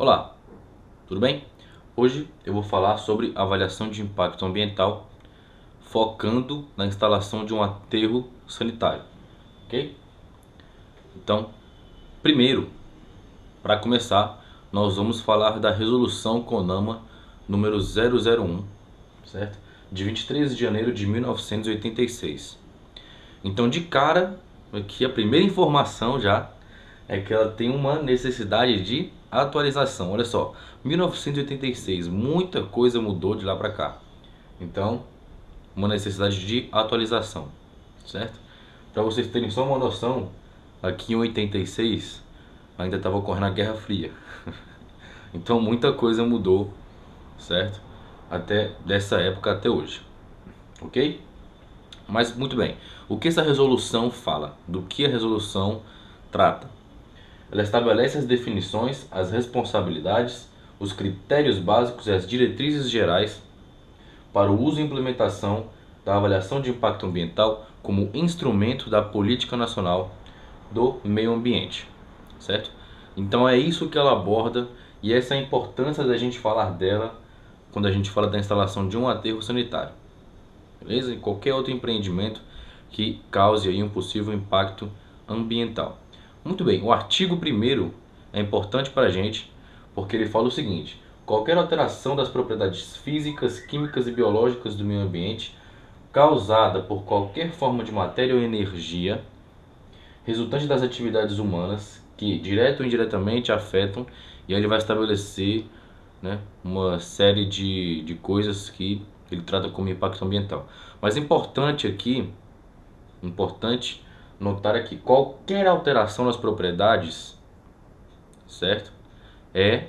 Olá, tudo bem? Hoje eu vou falar sobre avaliação de impacto ambiental, focando na instalação de um aterro sanitário, ok? Então, primeiro, para começar, nós vamos falar da resolução CONAMA número 001, certo? De 23 de janeiro de 1986. Então, de cara, aqui a primeira informação já é que ela tem uma necessidade de atualização. Olha só, 1986, muita coisa mudou de lá para cá. Então, uma necessidade de atualização, certo? Para vocês terem só uma noção, aqui em 86 ainda estava ocorrendo a Guerra Fria. Então, muita coisa mudou, certo? Até dessa época até hoje, ok? Mas muito bem, o que essa resolução fala? Do que a resolução trata? Ela estabelece as definições, as responsabilidades, os critérios básicos e as diretrizes gerais para o uso e implementação da avaliação de impacto ambiental como instrumento da política nacional do meio ambiente, certo? Então é isso que ela aborda e essa é a importância da gente falar dela quando a gente fala da instalação de um aterro sanitário, beleza? E qualquer outro empreendimento que cause aí um possível impacto ambiental. Muito bem, o artigo 1º é importante para a gente porque ele fala o seguinte: qualquer alteração das propriedades físicas, químicas e biológicas do meio ambiente causada por qualquer forma de matéria ou energia resultante das atividades humanas que direto ou indiretamente afetam, e aí ele vai estabelecer, né, uma série de coisas que ele trata como impacto ambiental. Mas importante notar aqui, qualquer alteração nas propriedades, certo? É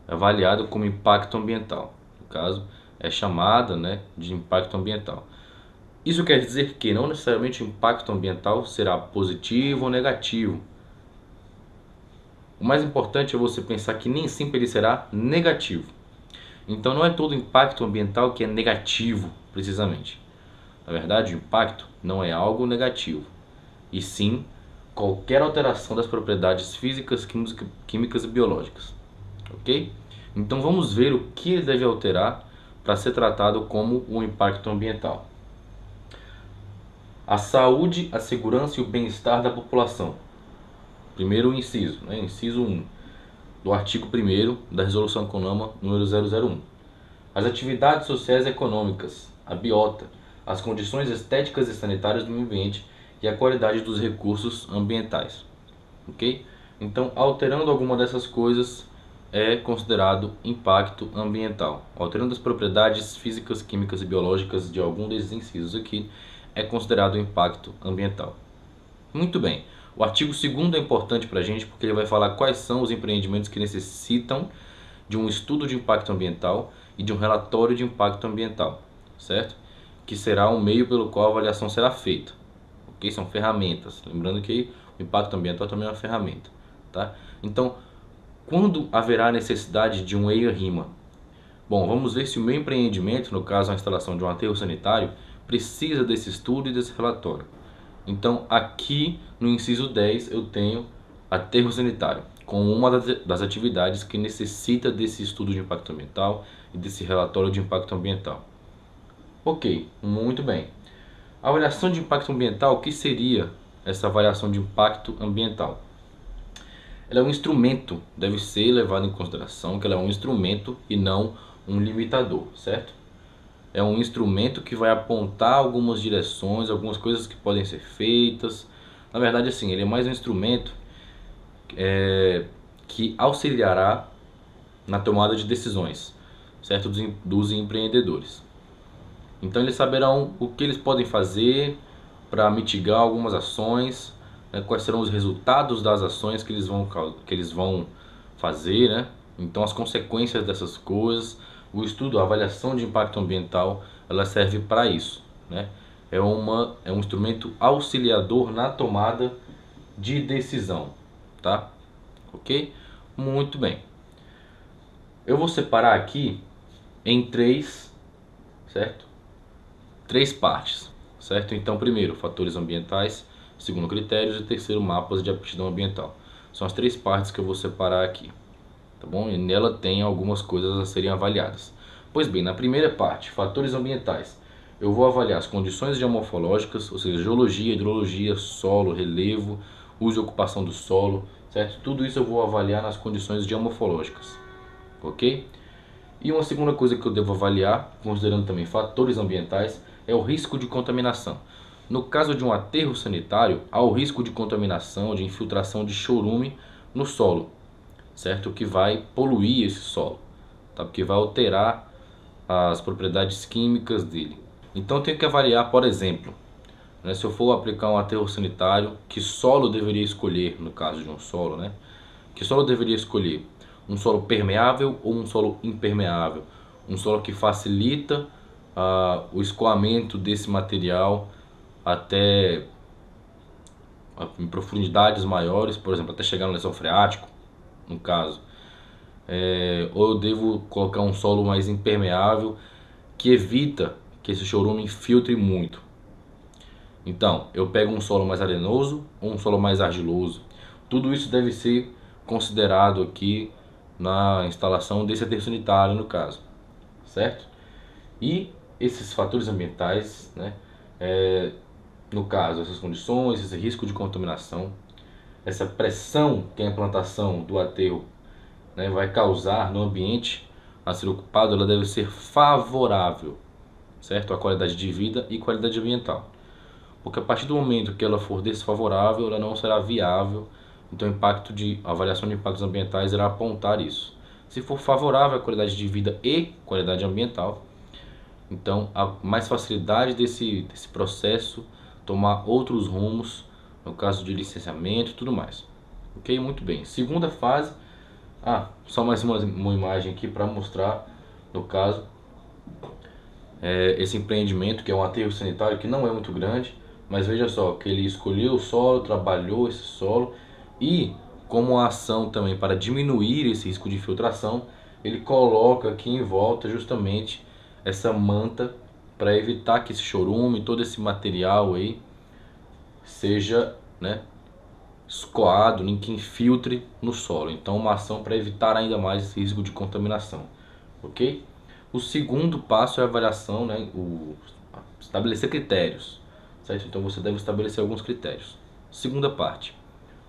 avaliado como impacto ambiental. No caso, é chamada, né, de impacto ambiental. Isso quer dizer que não necessariamente o impacto ambiental será positivo ou negativo. O mais importante é você pensar que nem sempre ele será negativo. Então não é todo impacto ambiental que é negativo, precisamente. Na verdade, o impacto não é algo negativo, e sim qualquer alteração das propriedades físicas, químicas e biológicas. Ok? Então vamos ver o que ele deve alterar para ser tratado como um impacto ambiental. A saúde, a segurança e o bem-estar da população. Primeiro inciso, né? Inciso 1 do artigo 1º da Resolução CONAMA número 001. As atividades sociais e econômicas, a biota, as condições estéticas e sanitárias do meio ambiente e a qualidade dos recursos ambientais. Ok? Então, alterando alguma dessas coisas é considerado impacto ambiental. Alterando as propriedades físicas, químicas e biológicas de algum desses incisos aqui é considerado impacto ambiental. Muito bem. O artigo 2º é importante para a gente porque ele vai falar quais são os empreendimentos que necessitam de um estudo de impacto ambiental e de um relatório de impacto ambiental, certo? Que será o meio pelo qual a avaliação será feita. Ok? São ferramentas. Lembrando que o impacto ambiental também é uma ferramenta, tá? Então, quando haverá necessidade de um EIA-RIMA? Bom, vamos ver se o meu empreendimento, no caso a instalação de um aterro sanitário, precisa desse estudo e desse relatório. Então, aqui no inciso 10 eu tenho aterro sanitário, como uma das atividades que necessita desse estudo de impacto ambiental e desse relatório de impacto ambiental. Ok, muito bem. A avaliação de impacto ambiental, o que seria essa avaliação de impacto ambiental? Ela é um instrumento, deve ser levado em consideração que ela é um instrumento e não um limitador, certo? É um instrumento que vai apontar algumas direções, algumas coisas que podem ser feitas. Na verdade, assim, ele é mais um instrumento que auxiliará na tomada de decisões, certo? Dos empreendedores. Então eles saberão o que eles podem fazer para mitigar algumas ações, né? Quais serão os resultados das ações que eles vão fazer, né? Então as consequências dessas coisas. O estudo, a avaliação de impacto ambiental, ela serve para isso, né? É um instrumento auxiliador na tomada de decisão, tá? Ok? Muito bem. Eu vou separar aqui em três, certo? Três partes, certo? Então, primeiro, fatores ambientais, segundo, critérios e terceiro, mapas de aptidão ambiental. São as três partes que eu vou separar aqui, tá bom? E nela tem algumas coisas a serem avaliadas. Pois bem, na primeira parte, fatores ambientais, eu vou avaliar as condições geomorfológicas, ou seja, geologia, hidrologia, solo, relevo, uso e ocupação do solo, certo? Tudo isso eu vou avaliar nas condições geomorfológicas, ok? E uma segunda coisa que eu devo avaliar, considerando também fatores ambientais, é o risco de contaminação. No caso de um aterro sanitário, há o risco de contaminação, de infiltração de chorume no solo, certo? O que vai poluir esse solo, tá? Porque vai alterar as propriedades químicas dele. Então eu tenho que avaliar, por exemplo, né, se eu for aplicar um aterro sanitário, que solo eu deveria escolher, no caso de um solo, né? Que solo eu deveria escolher? Um solo permeável ou um solo impermeável? Um solo que facilita o escoamento desse material até em profundidades maiores, por exemplo, até chegar no lençol freático, no caso. Ou eu devo colocar um solo mais impermeável que evita que esse chorume infiltre muito. Então, eu pego um solo mais arenoso ou um solo mais argiloso. Tudo isso deve ser considerado aqui na instalação desse aterro sanitário, no caso, certo? E esses fatores ambientais, né, no caso, essas condições, esse risco de contaminação, essa pressão que a implantação do aterro, né, vai causar no ambiente a ser ocupado, ela deve ser favorável, certo? A qualidade de vida e qualidade ambiental. Porque a partir do momento que ela for desfavorável, ela não será viável. Então a avaliação de impactos ambientais irá apontar isso. Se for favorável à qualidade de vida e qualidade ambiental, então há mais facilidade desse processo tomar outros rumos, no caso de licenciamento e tudo mais. Ok? Muito bem. Segunda fase. Só mais uma imagem aqui para mostrar, no caso, esse empreendimento que é um aterro sanitário que não é muito grande, mas veja só que ele escolheu o solo, trabalhou esse solo e, como ação também para diminuir esse risco de infiltração, ele coloca aqui em volta justamente essa manta para evitar que esse chorume, todo esse material aí seja, né, escoado, nem que infiltre no solo. Então uma ação para evitar ainda mais esse risco de contaminação, ok? O segundo passo é a avaliação, né, estabelecer critérios, certo? Então você deve estabelecer alguns critérios. Segunda parte,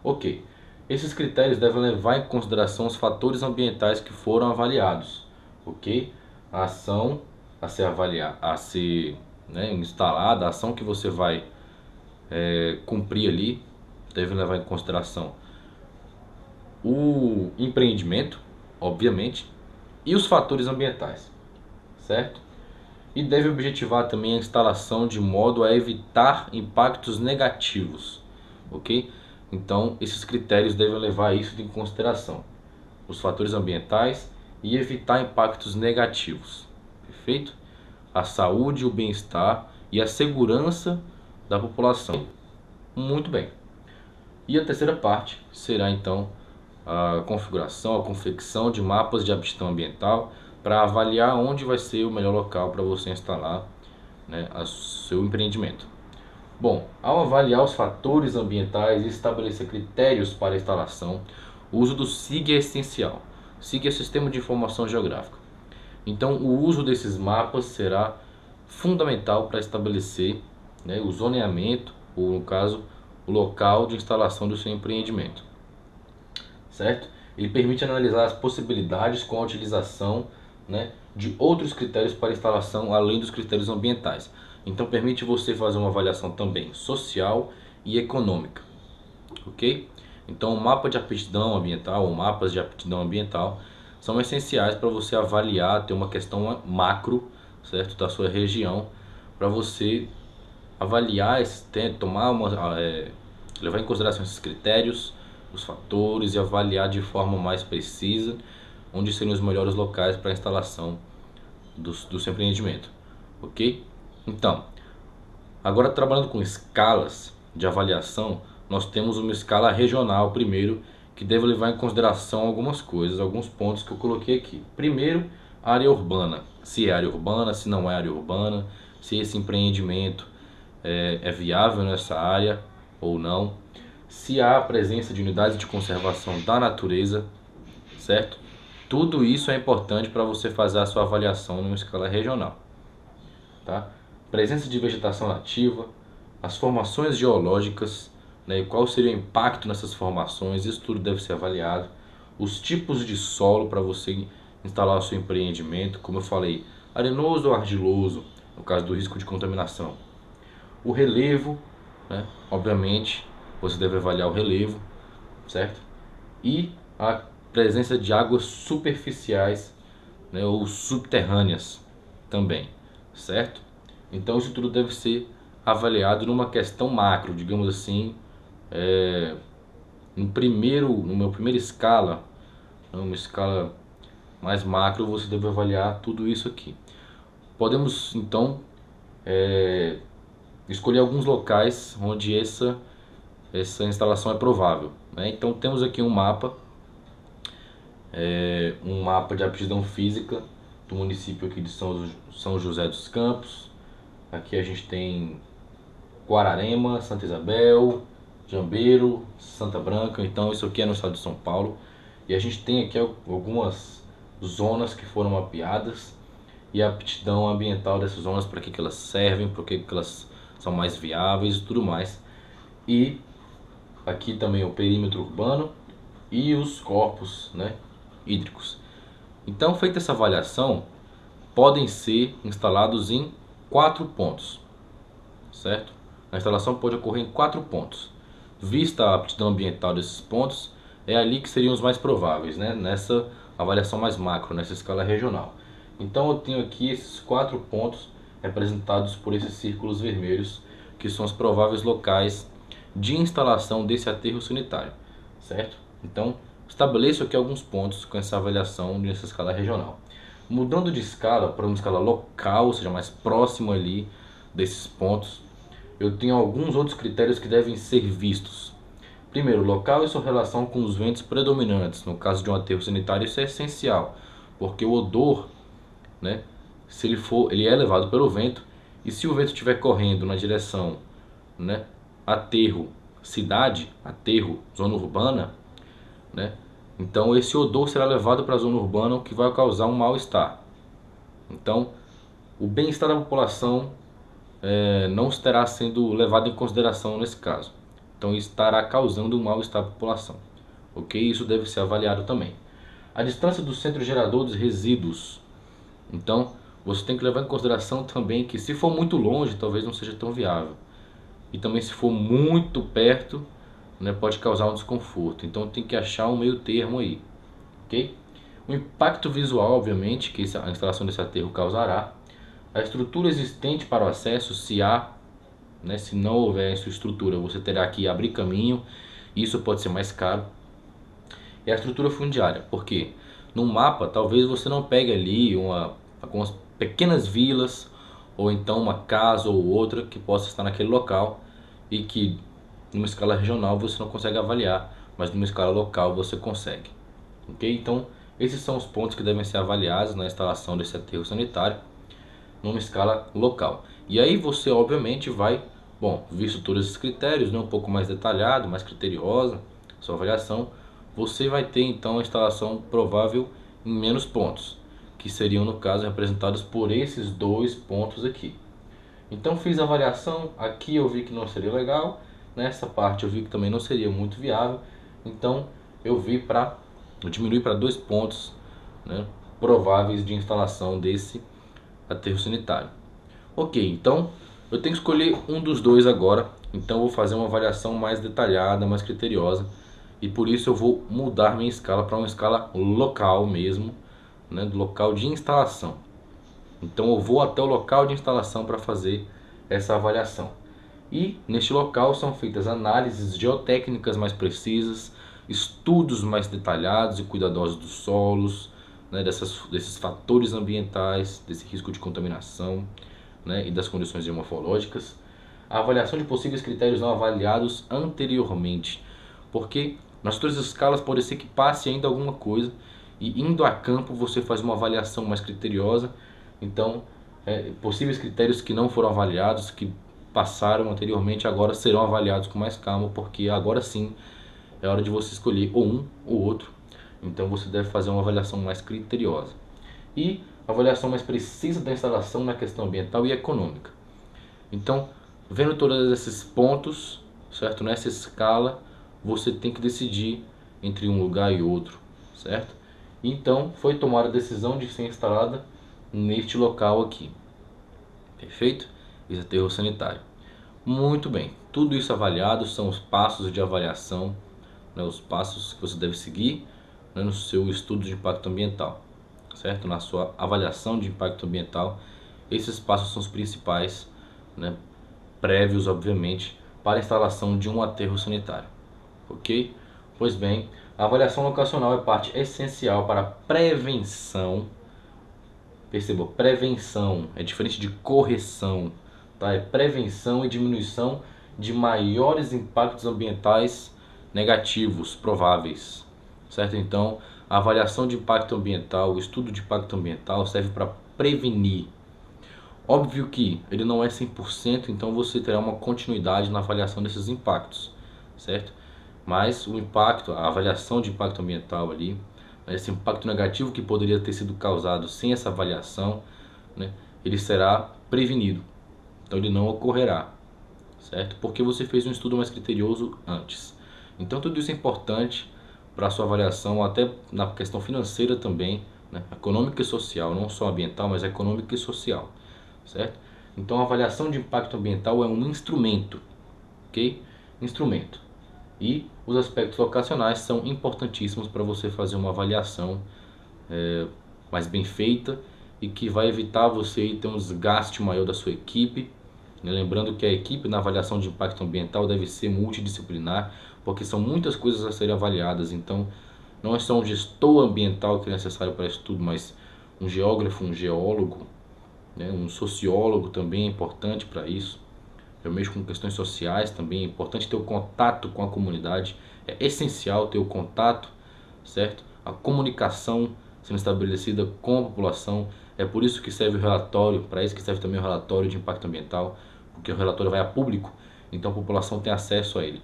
ok. Esses critérios devem levar em consideração os fatores ambientais que foram avaliados, ok? A ação a ser avaliada, né, instalada, a ação que você vai cumprir ali, deve levar em consideração o empreendimento, obviamente, e os fatores ambientais, certo? E deve objetivar também a instalação de modo a evitar impactos negativos, ok? Então, esses critérios devem levar isso em consideração, os fatores ambientais e evitar impactos negativos, perfeito? A saúde, o bem-estar e a segurança da população. Muito bem. E a terceira parte será então a configuração, a confecção de mapas de aptidão ambiental para avaliar onde vai ser o melhor local para você instalar, né, o seu empreendimento. Bom, ao avaliar os fatores ambientais e estabelecer critérios para a instalação, o uso do SIG é essencial. SIG é Sistema de Informação Geográfica. Então, o uso desses mapas será fundamental para estabelecer, né, o zoneamento, ou no caso, o local de instalação do seu empreendimento, certo? Ele permite analisar as possibilidades com a utilização, né, de outros critérios para instalação além dos critérios ambientais. Então permite você fazer uma avaliação também social e econômica, ok? Então o mapa de aptidão ambiental ou mapas de aptidão ambiental são essenciais para você avaliar, ter uma questão macro, certo, da sua região, para você avaliar, levar em consideração esses critérios, os fatores e avaliar de forma mais precisa onde seriam os melhores locais para a instalação do seu empreendimento, ok? Então, agora trabalhando com escalas de avaliação, nós temos uma escala regional primeiro, que deve levar em consideração algumas coisas, alguns pontos que eu coloquei aqui. Primeiro, área urbana, se é área urbana, se não é área urbana, se esse empreendimento é viável nessa área ou não. se há a presença de unidades de conservação da natureza, certo? Tudo isso é importante para você fazer a sua avaliação numa escala regional, tá? Presença de vegetação nativa, as formações geológicas, né, e qual seria o impacto nessas formações, isso tudo deve ser avaliado. Os tipos de solo para você instalar o seu empreendimento, como eu falei, arenoso ou argiloso, no caso do risco de contaminação. O relevo, né, obviamente, você deve avaliar o relevo, certo? E a presença de águas superficiais, né, ou subterrâneas também, certo? Então isso tudo deve ser avaliado numa questão macro, digamos assim, numa primeira escala, numa escala mais macro, você deve avaliar tudo isso aqui. Podemos então escolher alguns locais onde essa instalação é provável, né? Então temos aqui um mapa de aptidão física do município aqui de São José dos Campos. Aqui a gente tem Guararema, Santa Isabel, Jambeiro, Santa Branca. Então isso aqui é no estado de São Paulo. E a gente tem aqui algumas zonas que foram mapeadas e a aptidão ambiental dessas zonas, para que elas servem, para que elas são mais viáveis e tudo mais. E aqui também o perímetro urbano e os corpos, né, hídricos. Então, feita essa avaliação, podem ser instalados em 4 pontos, certo? A instalação pode ocorrer em 4 pontos. Vista a aptidão ambiental desses pontos, é ali que seriam os mais prováveis, né? Nessa avaliação mais macro, nessa escala regional. Então eu tenho aqui esses 4 pontos representados por esses círculos vermelhos, que são os prováveis locais de instalação desse aterro sanitário, certo? Então estabeleço aqui alguns pontos com essa avaliação nessa escala regional. Mudando de escala para uma escala local, ou seja, mais próxima ali desses pontos, eu tenho alguns outros critérios que devem ser vistos. Primeiro, local e sua relação com os ventos predominantes. No caso de um aterro sanitário, isso é essencial, porque o odor, né, se ele é levado pelo vento, e se o vento estiver correndo na direção, né, aterro cidade, aterro zona urbana, né, então esse odor será levado para a zona urbana, o que vai causar um mal-estar. Então, o bem-estar da população não estará sendo levado em consideração nesse caso. Então estará causando um mal-estar à população. Ok? Isso deve ser avaliado também. A distância do centro gerador dos resíduos. Então você tem que levar em consideração também que, se for muito longe, talvez não seja tão viável. E também, se for muito perto, né, pode causar um desconforto. Então tem que achar um meio termo aí. Ok? O impacto visual, obviamente, que a instalação desse aterro causará. A estrutura existente para o acesso, se há, né, se não houver essa estrutura, você terá que abrir caminho, isso pode ser mais caro. E a estrutura fundiária, porque no mapa talvez você não pegue ali algumas pequenas vilas, ou então uma casa ou outra que possa estar naquele local e que numa escala regional você não consegue avaliar, mas numa escala local você consegue. Ok? Então esses são os pontos que devem ser avaliados na instalação desse aterro sanitário numa escala local. E aí você obviamente vai, visto todos esses critérios, né, um pouco mais detalhado, mais criteriosa sua avaliação, você vai ter então a instalação provável em menos pontos, que seriam no caso representados por esses 2 pontos aqui. Então fiz a avaliação, aqui eu vi que não seria legal, nessa parte eu vi que também não seria muito viável, então eu diminuir para 2 pontos, né, prováveis de instalação desse aterro sanitário. Ok, então eu tenho que escolher um dos 2 agora, então eu vou fazer uma avaliação mais detalhada, mais criteriosa, e por isso eu vou mudar minha escala para uma escala local mesmo, né, do local de instalação. Então eu vou até o local de instalação para fazer essa avaliação. E neste local são feitas análises geotécnicas mais precisas, estudos mais detalhados e cuidadosos dos solos, né, desses fatores ambientais, desse risco de contaminação, né, e das condições geomorfológicas. A avaliação de possíveis critérios não avaliados anteriormente, porque nas todas as escalas pode ser que passe ainda alguma coisa, e indo a campo você faz uma avaliação mais criteriosa. Então possíveis critérios que não foram avaliados, que passaram anteriormente agora serão avaliados com mais calma, porque agora sim é hora de você escolher ou um ou outro. Então você deve fazer uma avaliação mais criteriosa. E avaliação mais precisa da instalação na questão ambiental e econômica. Então, vendo todos esses pontos, certo? Nessa escala, você tem que decidir entre um lugar e outro, certo? Então, foi tomada a decisão de ser instalada neste local aqui. Perfeito? Esse aterro sanitário. Muito bem. Tudo isso avaliado são os passos de avaliação, né, os passos que você deve seguir, né, no seu estudo de impacto ambiental, certo? Na sua avaliação de impacto ambiental, esses passos são os principais, né, prévios, obviamente, para a instalação de um aterro sanitário, ok? Pois bem, a avaliação locacional é parte essencial para a prevenção. Perceba, prevenção é diferente de correção, tá? É prevenção e diminuição de maiores impactos ambientais negativos prováveis, certo? Então, a avaliação de impacto ambiental, o estudo de impacto ambiental serve para prevenir. Óbvio que ele não é 100%, então você terá uma continuidade na avaliação desses impactos, certo? Mas o impacto, a avaliação de impacto ambiental ali, esse impacto negativo que poderia ter sido causado sem essa avaliação, né, ele será prevenido. Então ele não ocorrerá, certo? Porque você fez um estudo mais criterioso antes. Então tudo isso é importante para a sua avaliação, até na questão financeira também, né? Econômica e social, não só ambiental, mas econômica e social, certo? Então a avaliação de impacto ambiental é um instrumento, ok? Instrumento. E os aspectos locacionais são importantíssimos para você fazer uma avaliação mais bem feita e que vai evitar você ter um desgaste maior da sua equipe. Lembrando que a equipe na avaliação de impacto ambiental deve ser multidisciplinar, porque são muitas coisas a serem avaliadas. Então, não é só um gestor ambiental que é necessário para isso tudo, mas um geógrafo, um geólogo, né, um sociólogo também é importante para isso. Eu mexo com questões sociais também, é importante ter o contato com a comunidade, é essencial ter o contato, certo? A comunicação sendo estabelecida com a população, é por isso que serve o relatório, para isso que serve também o relatório de impacto ambiental, porque o relatório vai a público, então a população tem acesso a ele.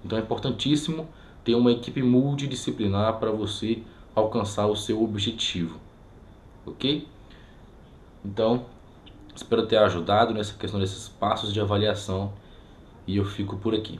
Então é importantíssimo ter uma equipe multidisciplinar para você alcançar o seu objetivo, ok? Então, espero ter ajudado nessa questão desses passos de avaliação e eu fico por aqui.